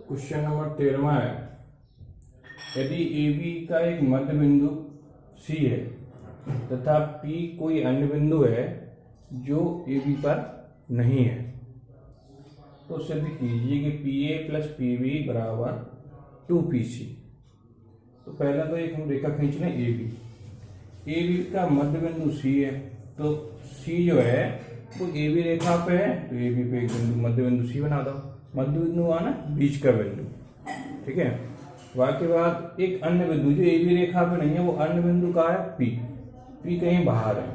Question number 13 है। यदि AB का एक मध्य बिंदु C है तथा P कोई अन्य बिंदु है जो AB पर नहीं है, तो सिद्ध कीजिए कि PA प्लस PB बराबर 2PC। तो पहला तो एक हम रेखा खींच लें AB का मध्य बिंदु C है, तो C जो है वो AB रेखा पे है, तो AB पे एक बिंदु मध्य बिंदु C बना दो। मध्य बिंदु आना बीच का बिंदु, ठीक है। बाकी बात एक अन्य बिंदु जो AB रेखा पे नहीं है, वो अन्य बिंदु का है P कहीं बाहर है,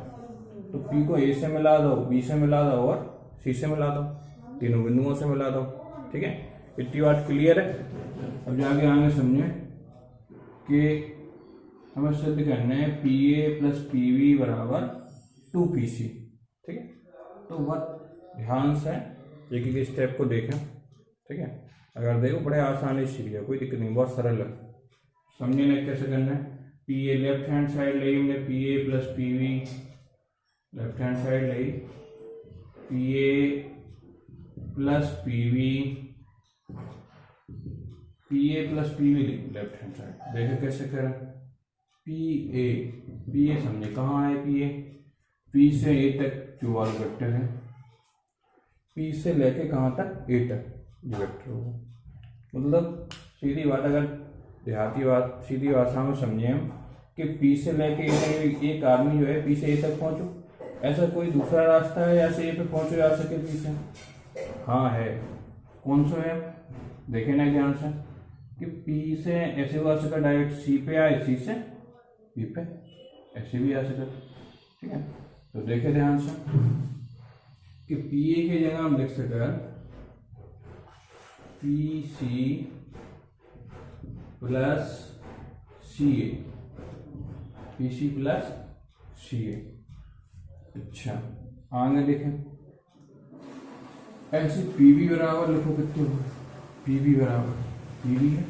तो P को A से मिला दो, B से मिला दो और C से मिला दो, तीनों बिंदुओं से मिला दो, ठीक है। इतनी बात क्लियर है। अब जाके आगे समझे कि हमें सिद्ध करना है PA प्लस PB बराबर 2PC, ठीक है। तो बहुत ध्यान से एक एक स्टेप को देखें, ठीक है। अगर देखो बड़े आसानी से सीख गया, कोई दिक्कत नहीं, बहुत सरल है। समझे ना कैसे करना है। PA लेफ्ट हैंड साइड ले हमने PA plus PB, left hand side ले PA plus PB, PA plus PB left hand side. देखो कैसे करें। PA समझे कहाँ है P से A तक जो वाला वेक्टर है, P से लेके कहाँ तक A तक जो वेक्टर होगा। मतलब सीधी बात, अगर देहाती बात सीधी भाषा में समझे हम कि P से लेके एक आदमी जो है P से A तक पहुंचो, ऐसा कोई दूसरा रास्ता है या से A पे पहुंचो जा सके P से? हाँ है। कौन सा है? देखे ना ध्यान से कि P से ऐसे हो सका डायरेक्ट C पे आए, C से P पे ऐसे भी आ सका, ठीक है। तो देखे ध्यान से कि PA की जगह हम लिख सकें PC plus CA, PC plus CA। अच्छा आगे देखें, ऐसे PB बराबर लिखो, कितने हो PB बराबर PB है,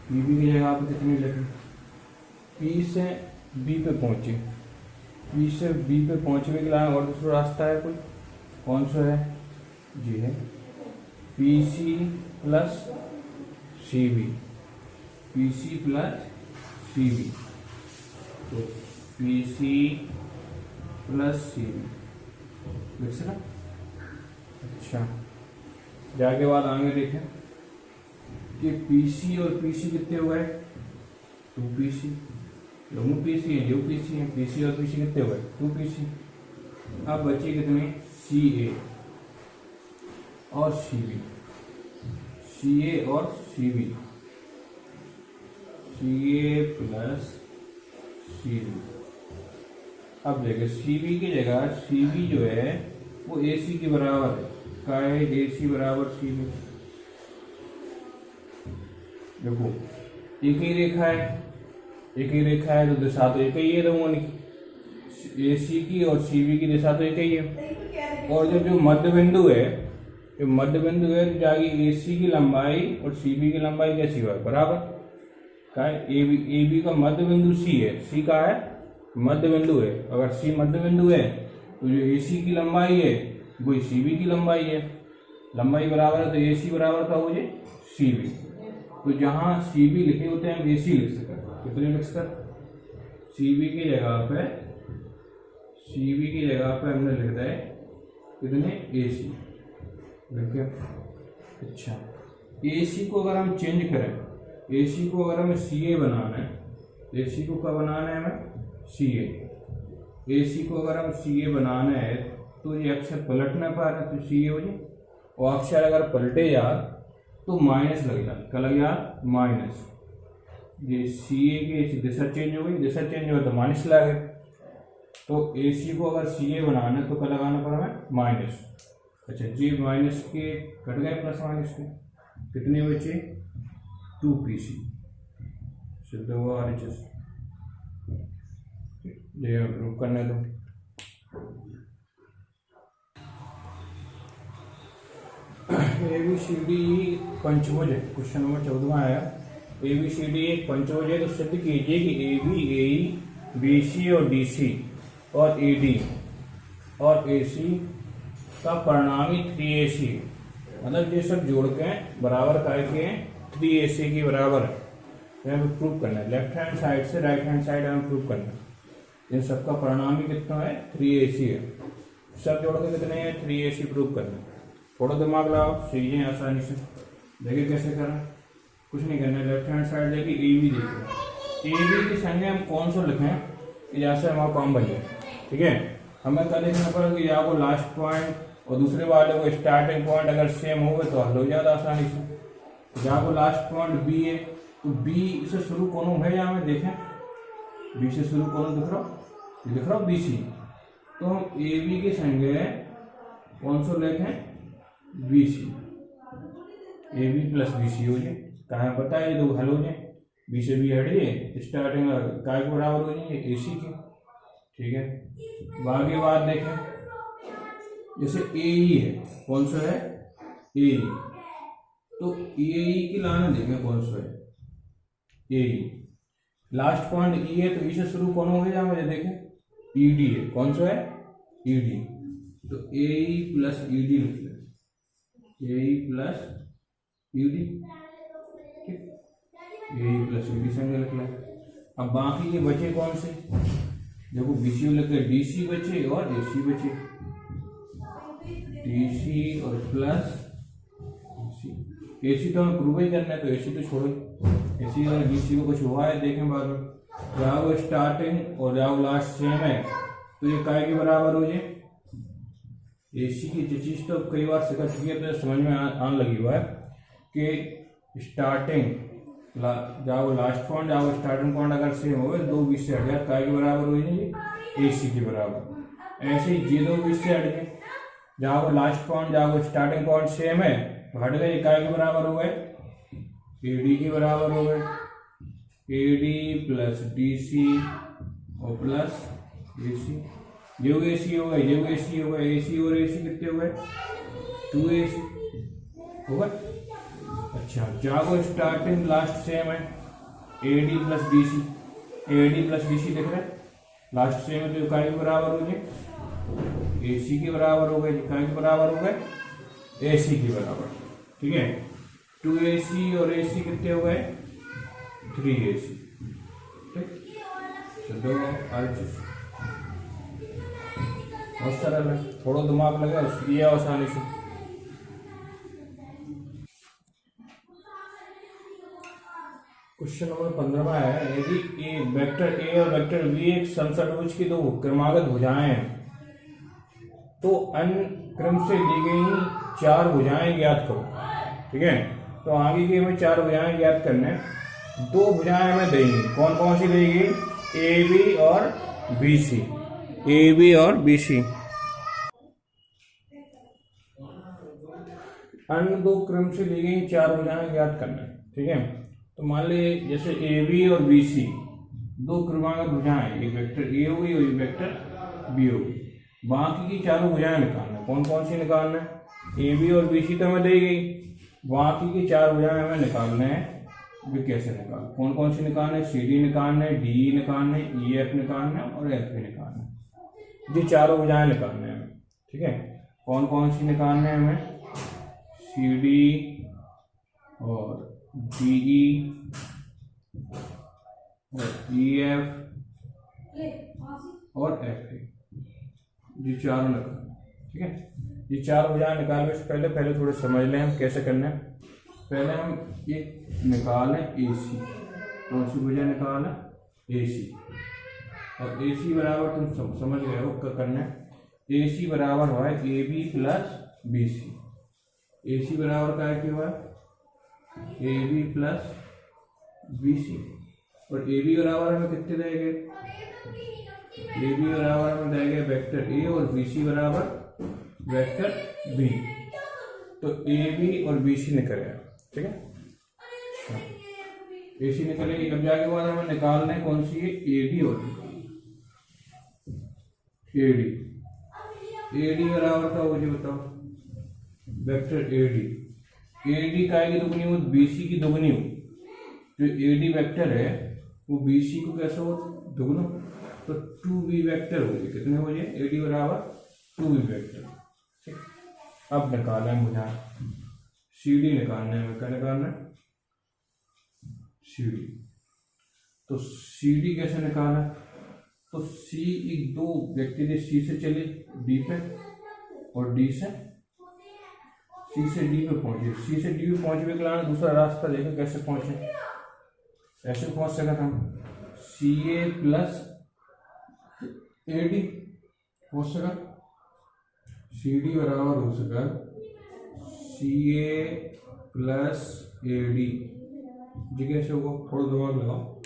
PB की जगह आप कितनी लिखें? P से B पे पहुंचे, P से B पे पहुंचने के लिए और दूसरा रास्ता है कोई? कौन सा है? जी है PC plus CB, PC plus CB, तो PC प्लस CB लिख सका। अच्छा जाके बाद आगे देखें कि PC और PC कितने हो गए? 2PC, दोनों PC है, जो PC है, PC और PC कितने हो गए? 2PC। अब बची कितने? CA और CB, CA और CB, CA प्लस CB। अब देखिए CB की जगह CB जो है वो AC के बराबर है, का है AC बराबर CB। देखो एक ही रेखा है, तो दिशा तो एक ही है दोनों की, AC की और CB की दिशा तो एक ही है। और जो मध्य बिंदु है, तो जाएगी AC की लंबाई और CB की लंबाई कैसी हुआ बराबर का है। AB का मध्य बिंदु C है, C का है मध्य बिंदु है। अगर C मध्य बिंदु है तो जो AC की लंबाई है वही CB की लंबाई है, लंबाई बराबर है, तो AC बराबर का हो जाए CB। तो जहाँ CB लिखे होते हैं हम AC लिख सकते हैं, कितने लिख सकते? CB की जगह पे हमने लिख दिया कितने? AC लिखे। अच्छा AC को अगर हम चेंज करें, AC को अगर हमें CA बनाना है, AC को क्या बनाना है हमें? CA। AC को अगर हम CA बनाना है तो ये अक्षर पलटना पा रहा है, तो CA हो जाए, और अक्षर अगर पलटे यार तो माइनस लग जाए, क्या लग जाए? माइनस। ये CA की दिशा चेंज हो गई, दिशा चेंज हो तो माइनस लगे, तो AC को अगर CA बनाना है तो क्या लगाना पड़ा हमें? माइनस। अच्छा जी माइनस के कट गए, प्लस माइनस के कितने बचे? 2PC सिद्ध हुआ RHS। ये ग्रुप करने दो। ABCD पंचभुज है, क्वेश्चन नंबर 14 आया। ABCD एक पंचभुज है, तो सिद्ध कीजिए कि AB, AE, BC और DC और AD और AC का परिणामी 3AC मतलब ये सब जोड़ के बराबर करके 3AC के बराबर है, हमें प्रूव करना है। लेफ्ट हैंड साइड से राइट हैंड साइड हमें प्रूव करना है। इन सबका परिणाम ही कितना है, 3AC है। सब जोड़ के कितने हैं, 3AC प्रूव करना है। थोड़ा दिमाग लगाओ, सीखिए आसानी से। देखिए कैसे करना, कुछ नहीं करना है। लेफ्ट हैंड साइड देखिए AB देखिए, AB की संज्ञा हम कौन सा लिखें कि जैसे हमारा काम बन जाए। ठीक है, हमें क्या देखना पड़ेगा कि या को लास्ट पॉइंट और दूसरे वाले को स्टार्टिंग पॉइंट अगर सेम हो गए तो हल हो जाता आसानी से। या को लास्ट पॉइंट B है तो B से शुरू कौन है, यहाँ में देखें B से शुरू कौन दिख रहा हो BC। तो हम AB की संज्ञा कौन सा लिखें, BC। AB प्लस BC हो जाए, कहाँ पता है, ये दो हल हो जाए। B से B हट जाए, स्टार्टिंग काय के बराबर हो जाएंगे, AC के। ठीक है, बाकी बात देखें, जैसे AE है, कौन सा है, AE। तो AE की लाना देखें कौन सा है, AE। लास्ट पॉइंट E है तो E से शुरू कौन हो गया, मुझे देखें ED है, कौन सा है, ED। तो AE प्लस ED लिख लें, AE plus ED, AE plus ED संज्ञा लिख लें। अब बाकी ये बचे कौन से, देखो BC लेकर DC बचे और AC बचे, DC और प्लस AC तो हमें प्रूव ही करना है, तो AC तो छोड़ो, AC और DC को कुछ हुआ है देखें बाद में। जाओ स्टार्टिंग और जाओ लास्ट सेम है तो ये काय के बराबर हो जाए। AC की चीज तो कई बार सिखा चुकी है तो समझ में आने लगी हुआ है कि स्टार्टिंग जाओ लास्ट पॉइंट जाओ स्टार्टिंग पॉइंट अगर सेम हो गए, दो 20 से हट गया काय के बराबर हो जाएंगे, AC के बराबर। ऐसे ही ये दो 20 से हट गए, जाओ लास्ट पॉइंट जाओ स्टार्टिंग पॉइंट सेम है तो हट गए, काय के बराबर हो गए, AD के बराबर हो गए। AD प्लस DC और प्लस AC, जो AC हो गए, जो AC हो गए, AC और AC कितने हो गए, 2AC हो गए। अच्छा, जाओ स्टार्टिंग लास्ट सेम है, AD plus BC, AD plus BC लिख रहे हैं, लास्ट सेम है तो काय के बराबर हो गए, AC के बराबर हो गए, काय के बराबर हो गए, AC के बराबर। ठीक है, 2AC और AC कितने हो गए, 3AC। ठीक, चलो बहुत सरल है, थोड़ा दिमाग लगा ये आसानी से। क्वेश्चन नंबर 15 है, यदि वेक्टर A और वेक्टर B एक समचतुर्भुज की दो क्रमागत भुजाएं हैं तो अन्य क्रम से दी गई 4 भुजाएं ज्ञात करो। ठीक है, तो आगे की हमें 4 भुजाएं ज्ञात करने, 2 भुजाएं हमें देंगी, कौन कौन सी देगी, AB और BC, AB और BC। अन्य 2 क्रम से दी गई 4 भुजाएं ज्ञात करना। ठीक है, तो मान लीजिए जैसे AB और BC 2 क्रमागत भुजाएं, एक वेक्टर A होगी और एक वेक्टर B होगी, बाकी की चारों भुजाएं निकालना, कौन कौन सी निकालना है, AB और BC तो हमें दी गई, बाकी की 4 भुजाएं हमें निकालना है। वे कैसे निकाल, कौन कौन सी निकालना है, CD निकालना है, DE निकालना है, EF निकालना है और F निकालना है। ये चारों भुजाएं निकालना है हमें। ठीक है, कौन कौन सी निकालना है हमें, CD और DE और EF और FA, ये चारों निकाल। ठीक है, ये 4 भुजाएं निकालने से पहले थोड़े समझ लें हम कैसे करना है। पहले हम एक निकालें AC, कौन सी भुजा निकालें, AC, और AC बराबर तुम समझ गए हो क्या करना है, AC बराबर हुआ है AB प्लस BC। AC बराबर क्या है, हुआ AB प्लस BC, और AB बराबर हमें कितने देंगे, AB बराबर हमें देंगे वेक्टर A और BC बराबर वेक्टर B। तो AB और BC निकलेगा। ठीक है, AC निकलेगी, अब जाके बाद हमें निकालना है कौन सी है, AD और AD बराबर का मुझे बताओ, वेक्टर AD का की दुगनी हो, BC की दुगनी हो, जो AD वेक्टर है वो BC को कैसे हो, दुगना, तो 2B वेक्टर हो गए, कितने हो जाए, AD बराबर 2B वेक्टर। ठीक, अब निकालें भुजाएं, सी डी निकालना है, क्या निकालना है, सी डी। तो सी डी कैसे निकालना, तो सी एक दो व्यक्ति थे, सी से चले डी पे और डी से सी से डी पे पहुंचे, सी से डी पे पहुंचने के लिए दूसरा रास्ता देखो कैसे पहुंचे, ऐसे पहुंच सका था सी ए प्लस ए डी हो सका, सी डी बराबर हो सका सी ए प्लस ए डी। जी कैसे होगा, थोड़ा दिमाग लगाओ।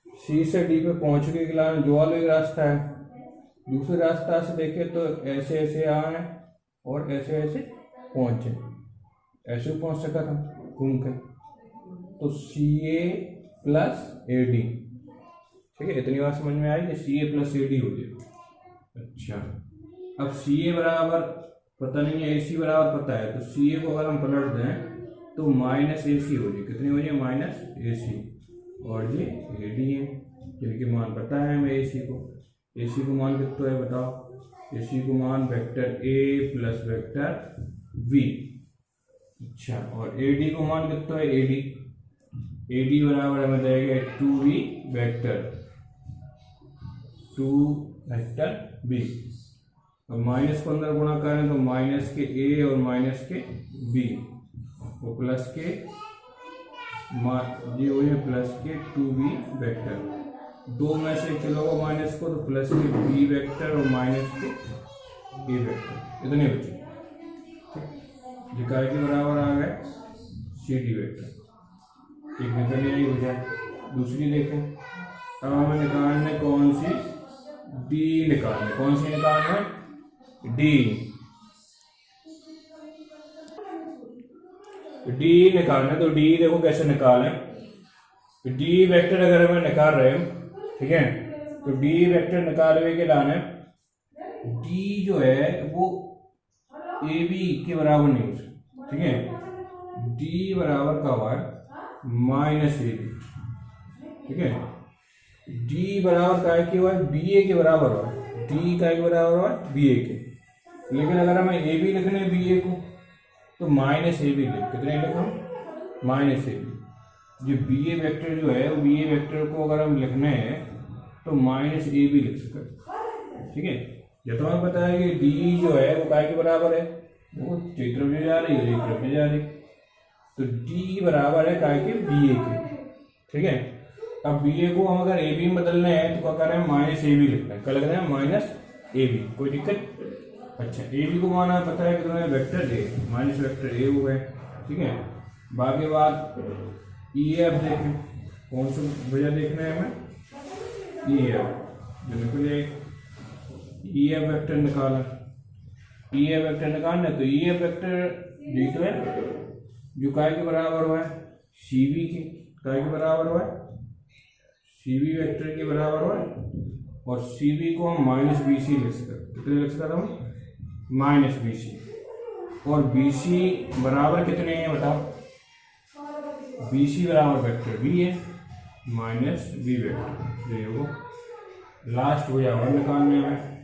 सी से डी पे पहुंचने के लिए जो वाला एक रास्ता है, दूसरे रास्ता से देखे तो ऐसे ऐसे आए और ऐसे ऐसे पहुंचे, ऐसे पहुंच सका था घूम के। तो सी ए प्लस ए डी, ठीक है, इतनी बात समझ में आई कि सी ए प्लस ए डी हो गया। अच्छा, अब सी ए बराबर पता नहीं है, ए सी बराबर पता है, तो सी ए को अगर हम पलट दें तो माइनस ए सी हो जाए, कितनी हो जाए, माइनस ए सी, और ये ए डी है जिनके मान पता है हमें। ए सी को मान कितना है बताओ, ए सी को मान vector A plus vector V. अच्छा, और ए डी को मान कितना है, ए डी बराबर हमें देगा 2v वेक्टर बी। अब माइनस को अंदर गुणा करें तो माइनस के ए और माइनस के बी और प्लस के ये हो जाए प्लस के 2v वेक्टर, दो में से चलोगा माइनस को तो प्लस के बी वेक्टर और माइनस के ए वेक्टर, इतने बचे। ठीक, ये काय के बराबर आ गए सी डी वेक्टर। एक निकल आई हो जाए, दूसरी देखें। अब हमें निकालने कौन सी, डी निकालने, कौन सी निकालना है, डी निकालना। तो डी देखो कैसे निकालें, डी वेक्टर अगर हमें निकाल रहे हैं, ठीक है, तो डी वेक्टर निकालने के लाने डी जो है वो ए बी के बराबर नहीं हो, ठीक है, डी बराबर का हुआ है माइनस ए बी, ठीक है, डी बराबर काय के हुआ है, बी ए के बराबर हुआ है, डी काय के बराबर हुआ है, बी ए के। लेकिन अगर हमें ए बी लिखने है बी ए को तो माइनस ए बी लिख, कितने लिखा, माइनस ए बी। जो बी ए वेक्टर जो है वो बी ए वेक्टर को अगर हम लिखने हैं तो माइनस ए बी लिख सकते, ठीक है। जब तो हमें पता है कि डी जो है वो काय के बराबर है, वो चित्र में जा रही है, चित्र में जा रही, तो डी बराबर है काय के, बी ए के, ठीक है। अब बी ए को हम अगर ए बी में बदलना है तो क्या कर रहे हैं, माइनस ए बी लिखना है, क्या लिख रहे हैं, माइनस ए बी, कोई दिक्कत। अच्छा, ए बी को माना पता है कि तुम्हें vector A minus vector A हुआ है, ठीक है। बाकी बात ई एफ देखें, कौन सा वजह देखना है हमें, ई एफ, जो निकल ई एफ वेक्टर निकाला, ई एफ वेक्टर निकालना तो ई एफ वेक्टर डी तो है जो काय के बराबर हुआ है, सी बी के, काय के बराबर हुआ है, सी बी वेक्टर के बराबर हुआ है। और सी बी को हम माइनस बी सी लिख सकते, कितने लिख सकता हूँ, माइनस बी सी। और बी सी बराबर कितने हैं बताओ, बी सी बराबर वेक्टर बी है माइनस बी वेक्टर, ये हो लास्ट हो जाएगा निकालने में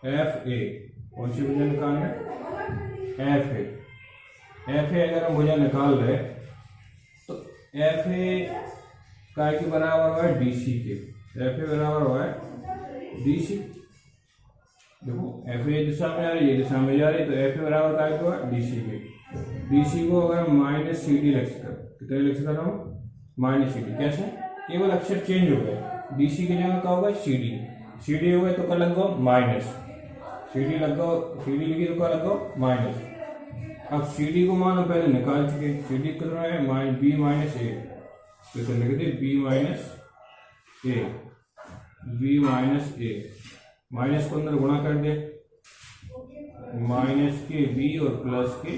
एफ ए, कौन सी भुजा निकालना है, एफ ए। एफ ए अगर हम भुजा निकाल रहे तो एफ ए काय के बराबर हुआ है, डी सी के, एफ ए बराबर हुआ है डी सी। देखो एफ ए दिशा में आ रही है, दिशा में जा रही है, तो एफ ए बराबर काय के हुआ है, डी सी के। डी सी को अगर हम माइनस सी डी लिख सकते, कितने लिख सकता हूँ, माइनस सी डी। कैसे, केवल अक्षर चेंज हो गए, डी सी की जगह क्या होगा, सी डी, सी डी हो गए तो क्या लग गो माइनस, सी डी लग गो, सी डी लिखी तो क्या लग गो माइनस। अब सी डी को मानो पहले निकाल चुके, सी डी कितना है, बी माइनस ए, तो लिख दे B minus A, B minus A, minus को अंदर गुणा कर दे, माइनस के बी और प्लस के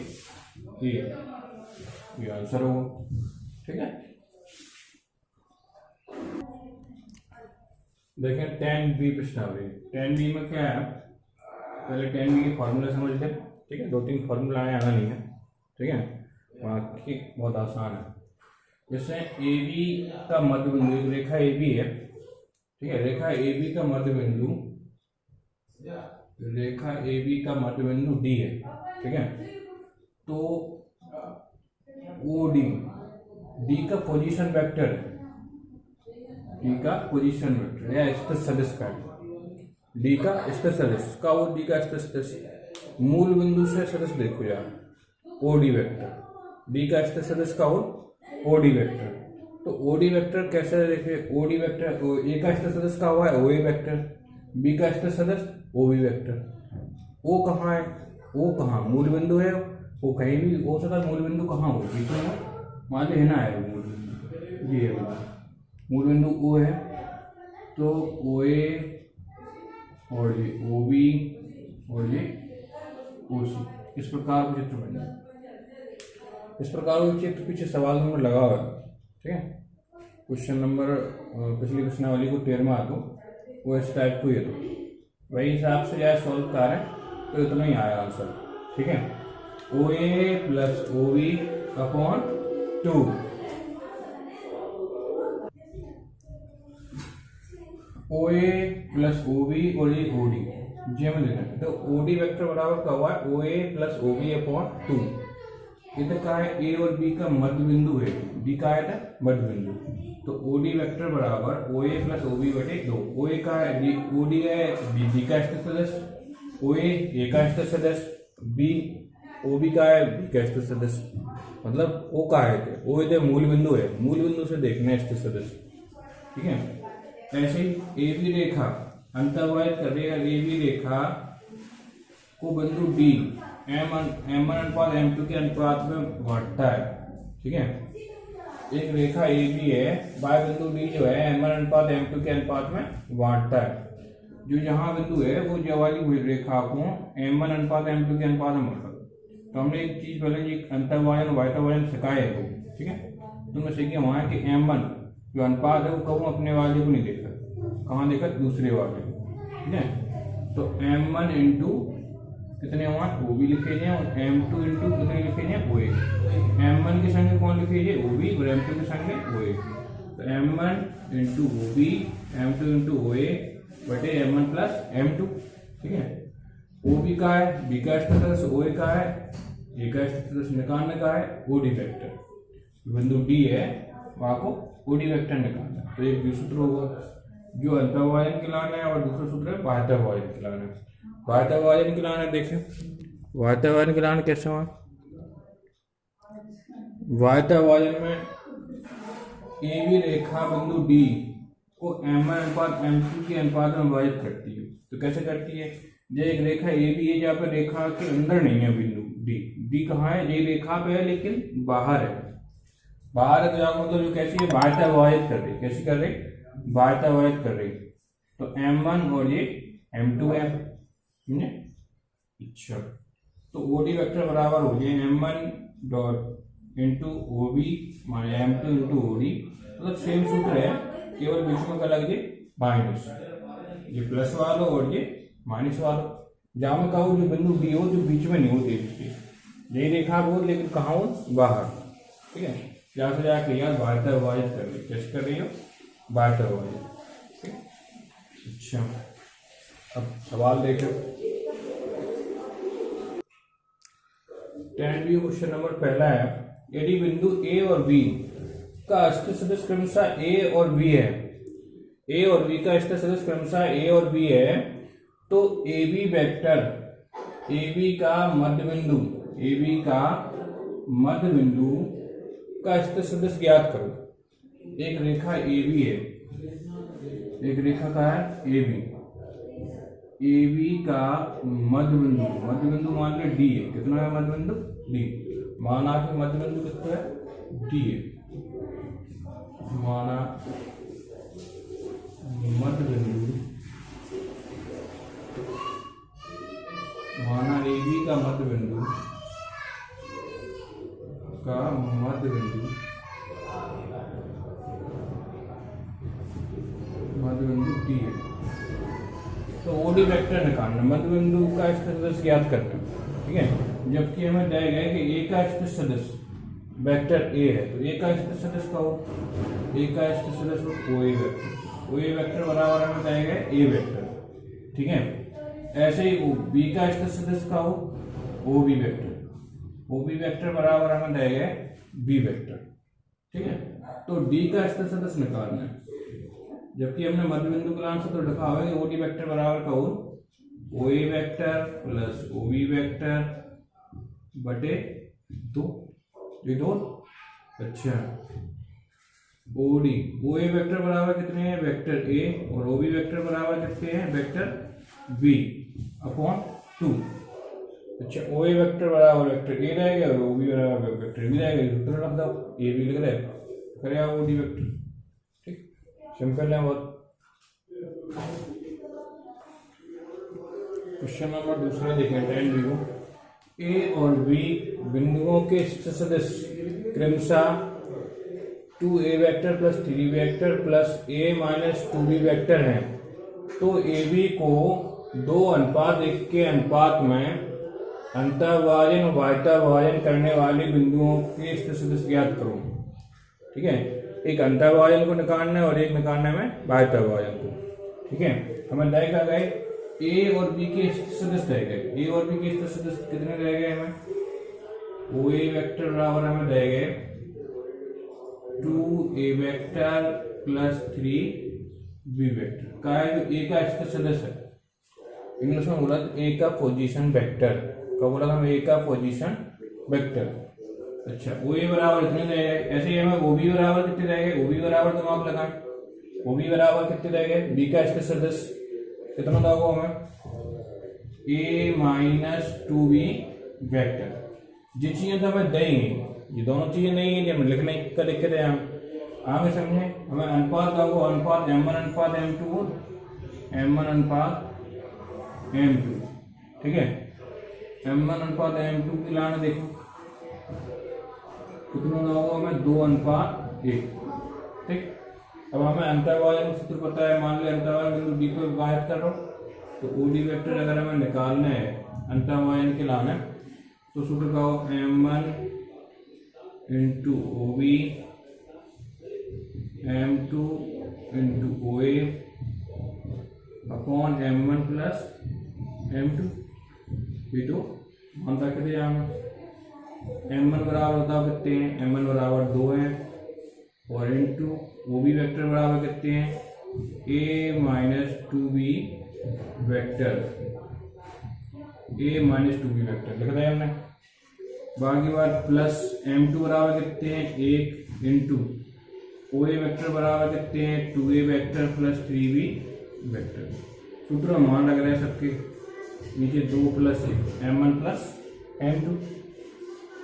ए, ये आंसर होगा, ठीक है। देखें टेन बी प्रश्नावली, टेन बी में क्या है, पहले टेन बी की फॉर्मूला समझ लें, ठीक है, दो तीन फॉर्मूला आना नहीं है, ठीक है, बाकी बहुत आसान है। जैसे ए बी का मध्य बिंदु, रेखा ए बी है, ठीक है, रेखा ए बी का मध्य बिंदु, रेखा ए बी का मध्य बिंदु डी है, ठीक है। तो ओ डी, डी का पोजीशन वेक्टर है, डी का पोजीशन वेक्टर या स्थित सदिश का, डी का स्थित सदिश का, वो डी का स्थित सदिश मूल बिंदु से सदिश देखो यार, ओ डी वेक्टर, डी का स्थित सदिश का हो ओ डी वेक्टर। तो ओ डी वेक्टर कैसे देखे, ओ डी वेक्टर ए का स्थित सदिश का हुआ है ओ ए वेक्टर, बी का स्थित सदिश ओ बी वेक्टर। ओ कहाँ है, ओ कहाँ मूल बिंदु है, वो कहीं भी हो सकता है, मूल बिंदु कहाँ हो, बीच में मान लो है ना, है मूल बिंदु, ये है मूल बिंदु ओ है, तो ओ ए और ये ओ बी और ये ओ सी, इस प्रकार का चित्र बन जाए। इस प्रकार का चित्र पीछे सवाल नंबर लगा हुआ है, ठीक है। क्वेश्चन नंबर पिछली प्रश्नावली को 13 आ, तो वो इस टाइप को ये, तो वही हिसाब से जाए सॉल्व कर रहे हैं, तो इतना ही आया आंसर, ठीक है। ओ ए प्लस ओ बी अपॉन 2, ओ ए प्लस ओ बी और ये ओ डी, जी हमें लिखना है। तो ओ डी वेक्टर बराबर का हुआ है ओ ए प्लस ओ बी अपॉन 2। इधर का है ए और बी का मध्य बिंदु है, डी का है मध्य बिंदु, तो ओ डी वेक्टर बराबर ओ ए प्लस ओ बी बटे 2। ओ ए का है ओ डी है डी का स्थित सदस्य, ओ ए का स्थित सदस्य, बी ओ बी का है बी का स्थित सदस्य, मतलब ओ का है, ओ इधर मूल बिंदु है, मूल बिंदु से देखना है स्थित सदस्य, ठीक है। ऐसे ही ए बी रेखा अंतर्वाहित करेगा, ए बी रेखा को बिंदु डी M1 अनुपात M2 के अनुपात में बांटता है, ठीक है। एक रेखा ए बी है, बाय बिंदु डी जो है M1 अनुपात M2 के अनुपात में बांटता है। जो यहाँ बिंदु है वो जो वाली रेखा को M1 अनुपात M2 के अनुपात में बांटता है। तो हमने एक चीज पहले अंतर्वायन और वायतावायन सिखाए है, ठीक है। तुमने सीखे वहाँ कि M1 जो अनुपात है वो कब अपने वाले को नहीं देखा, कहाँ देखा, दूसरे वाले, ठीक है। तो M1 इंटू कितने हुआ ओ बी लिखे जाए, और M2 इंटू कितने लिखे जाए ओ ए। M1 के संगे कौन लिखे जाए ओ बी, और M2 के संगे ओ ए। तो M1 into O B, M2 into O A बटे M1 प्लस M2, ठीक है। ओ बी का है, बी का स्थित सदस्य, ओ ए का है, ए का स्थित सदस्य निकालने का है ओ डी वेक्टर, बिंदु डी है वहां को ओ डी वेक्टर निकालना। तो एक सूत्र होगा जो अंतर्वायन के लाना है, और दूसरा सूत्र है बाह्यवायन के लाना है। वायतावायन के लाना देखें, वायतावायन के लाना कैसे हुआ, वायतावायन में ए बी रेखा बिंदु डी को M1 अनुपात M2 के अनुपात में विभाजित करती है। तो कैसे करती है, जो एक रेखा ए बी है जहाँ पर रेखा के अंदर नहीं है बिंदु डी, डी कहाँ है, ये रेखा पे है लेकिन बाहर है, बाहर है, तो यहाँ मतलब जो कैसी है वायतावाहित कर रही, कैसी कर रही, वायतावाहित कर रही। तो M1 और ये M2 है, अच्छा। तो ओ डी वेक्टर बराबर हो गया M1 dot into O B माने M2 इंटू ओ डी, मतलब सेम सूत्र है, केवल बीच में क्या लग जाए माइनस, ये प्लस वाला और ये माइनस वाला। जहाँ में कहूँ जो बिंदु डी हो जो बीच में नहीं हो, ये रेखा हो लेकिन कहाँ हो, बाहर, ठीक है। यहाँ से जाके यार वायतावाहित कर रही, कैसे कर रही हो, वायतावाहित, ठीक है। अच्छा, अब सवाल देखो 10B क्वेश्चन नंबर पहला है, यदि बिंदु ए और बी का स्थित सदिश क्रमशः ए और बी है, ए और बी का स्थित सदिश क्रमशः ए और बी है, तो A B vector, A B का मध्य बिंदु, ए बी का मध्य बिंदु का स्थित सदिश ज्ञात करो। एक रेखा ए बी है, एक रेखा का है ए बी, ए बी का मध्य बिंदु मान लो डी है, कितना है मध्य बिंदु डी, माना कि मध्य बिंदु कितना है डी है, माना मध्य बिंदु, माना ए बी का मध्य बिंदु डी है। तो ओ डी वेक्टर निकालना, मध्य बिंदु का स्थित सदिश ज्ञात करना, ठीक है। जबकि हमें दिया गया है कि ए का स्थित सदिश वेक्टर ए है, तो ए का स्थित सदिश का हो, ए का स्थित सदिश हो ओ A vector, O A vector बराबर हमें दिया गया है ए वेक्टर, ठीक है। ऐसे ही बी का स्थित सदिश का हो O B vector, O B vector बराबर हमें देगा बी वेक्टर। ठीक है, तो डी का स्तर सदस्य निकालना है, जबकि हमने मध्य बिंदु के नाम से तो लिखा हुआ है ओ डी वेक्टर बराबर का O A vector plus O B vector बटे 2, ये 2। अच्छा, O D O A vector बराबर कितने हैं, वेक्टर ए, और ओ बी वेक्टर बराबर कितने हैं, वेक्टर बी अपॉन 2। अच्छा, ओ ए वेक्टर बराबर वेक्टर ए रहेगा और ओ बी बराबर वेक्टर बी रहेगा, सूत्र रख दो, ए बी लिख रहे करे ओ डी वेक्टर। ठीक, सिंपल है बहुत। क्वेश्चन नंबर दूसरा देखें, 10 बी को, ए और बी बिंदुओं के सदस्य क्रमशः 2a vector plus 3b vector plus a minus 2b vector हैं, तो AB को 2:1 के अनुपात में अंतर्भाजन और बाह्यभाजन करने वाले बिंदुओं के सदस्य ज्ञात करो। ठीक है, एक अंतर्भाजन को निकालना है और एक निकालने में बाह्यभाजन को। ठीक है, हमें देखा गए ए और बी के सदस्य रह गए, ए और बी के सदस्य कितने रह गए हमें, ओ ए वेक्टर बराबर हमें रह गए 2a vector plus 3b vector का है, जो ए का स्तर सदस्य है, इंग्लिश में बोला ए का पोजीशन वेक्टर, क्या बोला हम, ए का पोजीशन वेक्टर। अच्छा, ओ ए बराबर इतने रह गए, ऐसे ही हमें ओ बी बराबर कितने रह गए, ओ बी बराबर दिमाग लगाएं, ओ बी बराबर कितने रह गए, बी का स्तर सदस्य कितना था वो हमें, ए माइनस 2b वेक्टर। जिस चीजें तो हमें देंगे, ये दोनों चीजें नहीं है, हम लिखने का लिख के हम आगे समझे, हमें अनुपात का वो अनुपात m1 अनुपात m2, m1 अनुपात m2। ठीक है, m1 अनुपात m2 की लाने देखो कितना होगा हमें, 2:1। ठीक, अब हमें अंतर्भाजन सूत्र पता है, मान लिया अंतर्भाजन बिंदु डी को विभाजित करो, तो ओ डी वेक्टर अगर हमें निकालना है अंतर्भाजन के लाना, तो सूत्र का हो m1 into O B m2 into O A upon m1 plus m2। ये तो मान रखते थे यहाँ m1 बराबर होता है कितने हैं, m1 बराबर 2 है, और इंटू ओ बी वेक्टर बराबर कितने हैं, a minus 2b vector, a minus 2b vector लिख रहे हैं हमने। बाकी बात प्लस m2 बराबर कितने हैं, 1 इंटू ओ ए वेक्टर बराबर कितने हैं, 2a vector plus 3b vector. सूत्र मान लग रहे हैं सबके, नीचे 2 plus 1 m1 plus m2,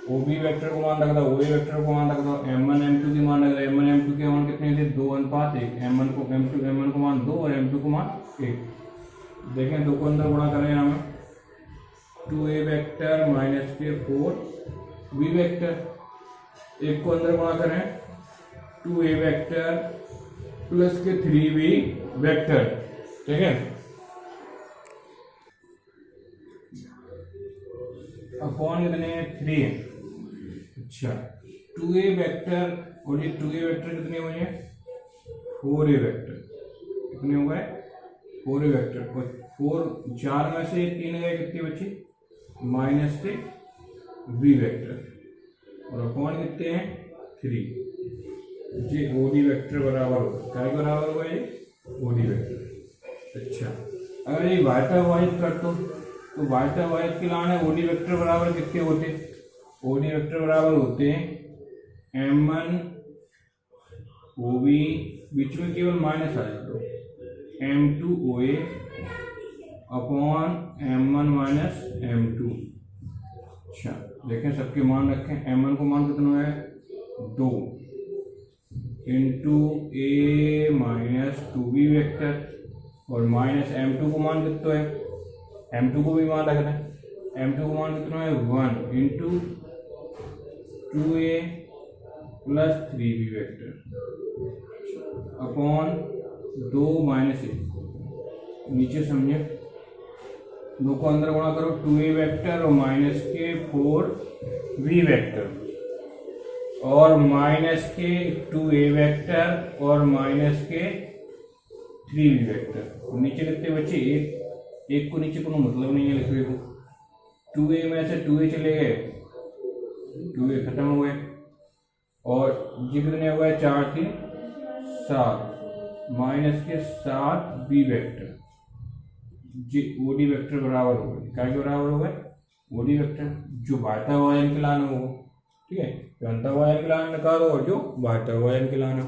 O B vector को मान रख दो, ओ ए वेक्टर को मान रख दो, m1 m2 की मान रख दो, m1 m2 के मान कितने थे, 2:1, m1 को m2 को मान 2 और m2 को मान 1। देखें 2 को अंदर गुणा करें यहाँ में, 2a वेक्टर माइनस के 4b वेक्टर, 1 को अंदर गुणा करें 2a वेक्टर प्लस के 3b वेक्टर। ठीक है, अपॉन कितने 3। अच्छा, 2a वेक्टर और ये 2a वेक्टर कितने हुए हैं, 4a वेक्टर, कितने हो गए 4a वेक्टर, और 4 में से 3 गए, कितने बचे, माइनस के b वेक्टर, और अपॉन कितने हैं 3। जी ओडी वेक्टर बराबर होगा, क्या बराबर होगा ये, ओडी वेक्टर। अच्छा, अगर ये बाह्यभाजित कर दो, तो बाह्यभाजित के लाने ओडी वेक्टर बराबर कितने होते, ओडी वेक्टर बराबर होते हैं m1 OB, बीच में केवल माइनस आ जाता है, m2 OA upon m1 minus m2। अच्छा, देखें सबके मान रखें, m1 को मान कितना है 2 इंटू ए माइनस 2b वेक्टर, और माइनस m2 को मान कितना है, m2 को भी मान रख रहे हैं, m2 को मान कितना है 1 into 2a plus 3b vector upon 2 minus 1। नीचे समझे, 2 को अंदर गुणा करो, 2a वेक्टर और माइनस के 4b वेक्टर, और माइनस के 2a वेक्टर और माइनस के 3b वेक्टर। नीचे कितने बच्चे, एक को नीचे कोनो मतलब नहीं है लिखने को, 2a में से 2a चले गए 2 ये खत्म हो गए और ये कितने हो गए 4 3 7 माइनस के 7 बी वेक्टर जी ओडी वेक्टर बराबर हो गए क्या के बराबर हो गए ओडी वेक्टर जो बाहर वायन के लाना होगा ठीक है जो अंतर वायन के लाना निकालो और जो बाहर वायन के लाना